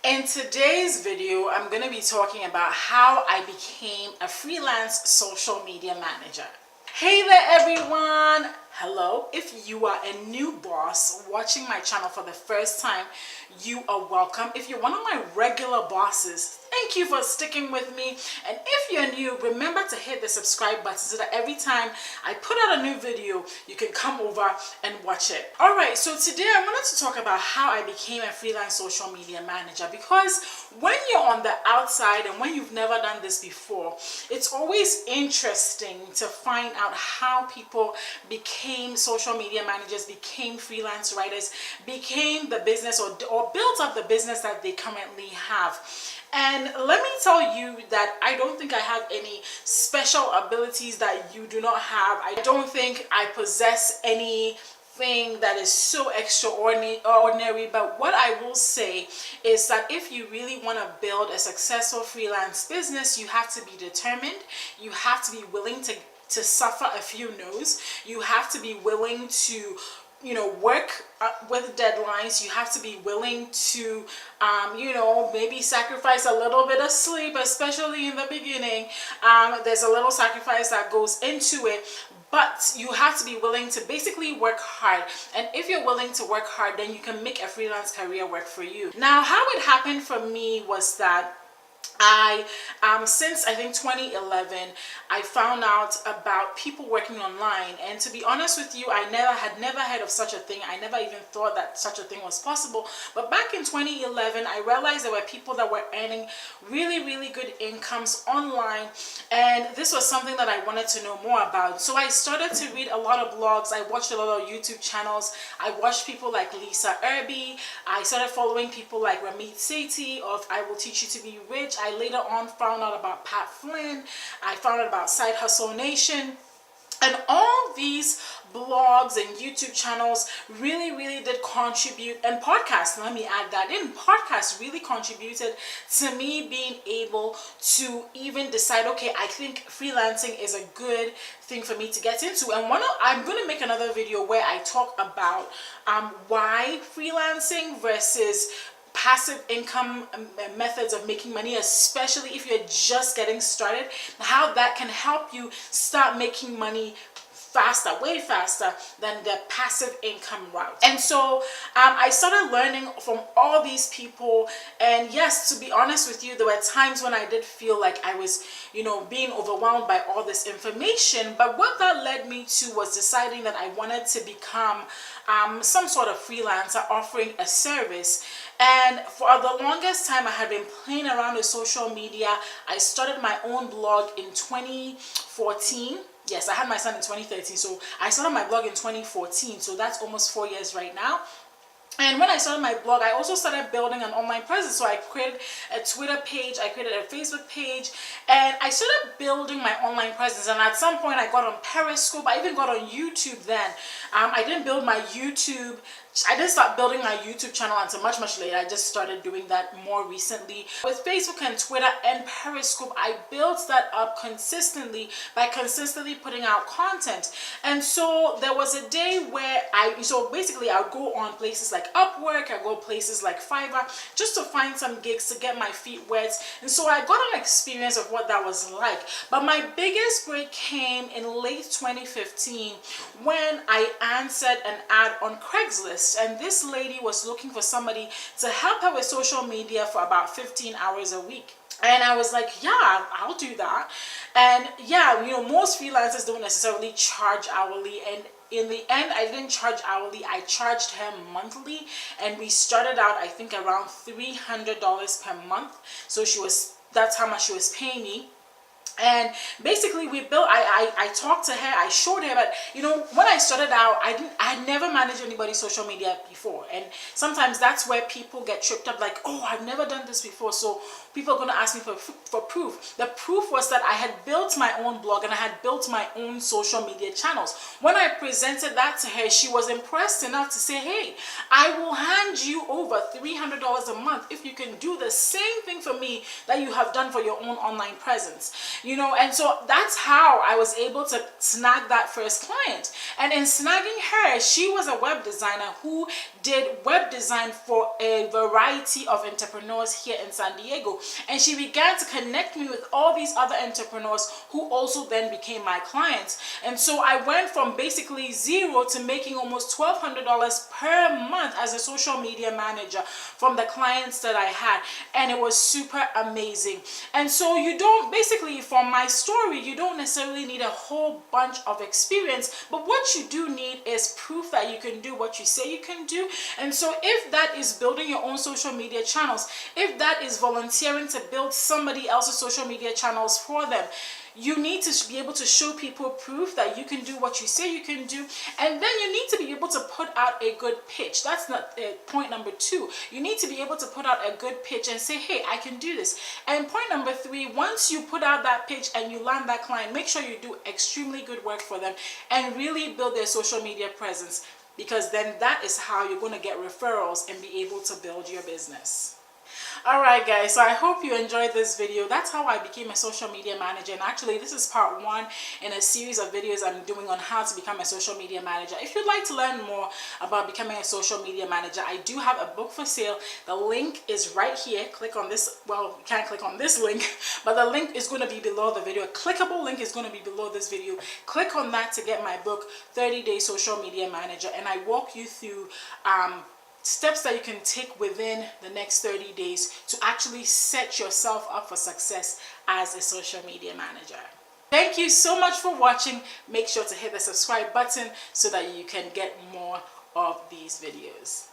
In today's video, I'm going to be talking about how I became a freelance social media manager. Hey there everyone! Hello, if you are a new boss watching my channel for the first time, you are welcome. If you're one of my regular bosses, thank you for sticking with me. And if you're new, remember to hit the subscribe button so that every time I put out a new video, you can come over and watch it. Alright, so today I wanted to talk about how I became a freelance social media manager, because when you're on the outside and when you've never done this before, it's always interesting to find out how people became social media managers, became freelance writers, became the business or built up the business that they currently have. And let me tell you that I don't think I have any special abilities that you do not have. I don't think I possess anything that is so extraordinary, but what I will say is that if you really want to build a successful freelance business, you have to be determined. You have to be willing to suffer a few no's. You have to be willing to work with deadlines. You have to be willing to maybe sacrifice a little bit of sleep, especially in the beginning. There's a little sacrifice that goes into it, but you have to be willing to basically work hard. And if you're willing to work hard, then you can make a freelance career work for you. Now, how it happened for me was that since I think 2011, I found out about people working online, and to be honest with you, I had never heard of such a thing. I never even thought that such a thing was possible. But back in 2011, I realized there were people that were earning really good incomes online, and this was something that I wanted to know more about. So I started to read a lot of blogs. I watched a lot of YouTube channels. I watched people like Lisa Irby. I started following people like Ramit Sethi of I Will Teach You to Be Rich. I later on found out about Pat Flynn. I found out about Side Hustle Nation. And all these blogs and YouTube channels really did contribute, and podcasts, let me add that in, podcasts really contributed to me being able to even decide, okay, I think freelancing is a good thing for me to get into. And I'm going to make another video where I talk about why freelancing versus passive income methods of making money, especially if you're just getting started, how that can help you start making money faster, way faster than the passive income route. And so I started learning from all these people, and yes, to be honest with you, there were times when I did feel like I was being overwhelmed by all this information. But what that led me to was deciding that I wanted to become some sort of freelancer offering a service. And for the longest time, I had been playing around with social media. I started my own blog in 2014. Yes, I had my son in 2013, so I started my blog in 2014, so that's almost 4 years right now. And when I started my blog, I also started building an online presence. So I created a Twitter page, I created a Facebook page, and I started building my online presence. And at some point, I got on Periscope. I even got on YouTube then. I didn't build my YouTube. I didn't start building my YouTube channel until much later. I just started doing that more recently. With Facebook and Twitter and Periscope, I built that up consistently by consistently putting out content. And so there was a day where basically I'll go on places like Upwork, I go places like Fiverr, just to find some gigs to get my feet wet. And so I got an experience of what that was like. But my biggest break came in late 2015 when I answered an ad on Craigslist. And this lady was looking for somebody to help her with social media for about 15 hours a week. And I was like, yeah, I'll do that. And yeah, most freelancers don't necessarily charge hourly. And in the end, I didn't charge hourly. I charged her monthly. And we started out, I think, around $300 per month. So that's how much she was paying me. And basically we built, I talked to her, I showed her, but when I started out, I had never managed anybody's social media before. And sometimes that's where people get tripped up, like, oh, I've never done this before, so people are going to ask me for proof. The proof was that I had built my own blog and I had built my own social media channels. When I presented that to her, she was impressed enough to say, hey, I will hand you over $300 a month if you can do the same thing for me that you have done for your own online presence. And so that's how I was able to snag that first client. And in snagging her, she was a web designer who did web design for a variety of entrepreneurs here in San Diego. And she began to connect me with all these other entrepreneurs who also then became my clients. And so I went from basically zero to making almost $1,200 per month as a social media manager from the clients that I had. And it was super amazing. And so you don't, basically from my story, you don't necessarily need a whole bunch of experience, but what you do need is proof that you can do what you say you can do. And so if that is building your own social media channels, if that is volunteering to build somebody else's social media channels for them, you need to be able to show people proof that you can do what you say you can do. And then you need to be able to put out a good pitch. That's not point number 2. You need to be able to put out a good pitch and say, hey, I can do this. And point number 3, once you put out that pitch and you land that client, make sure you do extremely good work for them and really build their social media presence, because then that is how you're going to get referrals and be able to build your business. Alright guys, so I hope you enjoyed this video. That's how I became a social media manager, and actually this is part 1 in a series of videos I'm doing on how to become a social media manager. If you'd like to learn more about becoming a social media manager, I do have a book for sale. The link is right here. Click on this, well, you can't click on this link, but the link is going to be below the video. A clickable link is going to be below this video. Click on that to get my book, 30-Day Social Media Manager, and I walk you through steps that you can take within the next 30 days to actually set yourself up for success as a social media manager. Thank you so much for watching. Make sure to hit the subscribe button so that you can get more of these videos.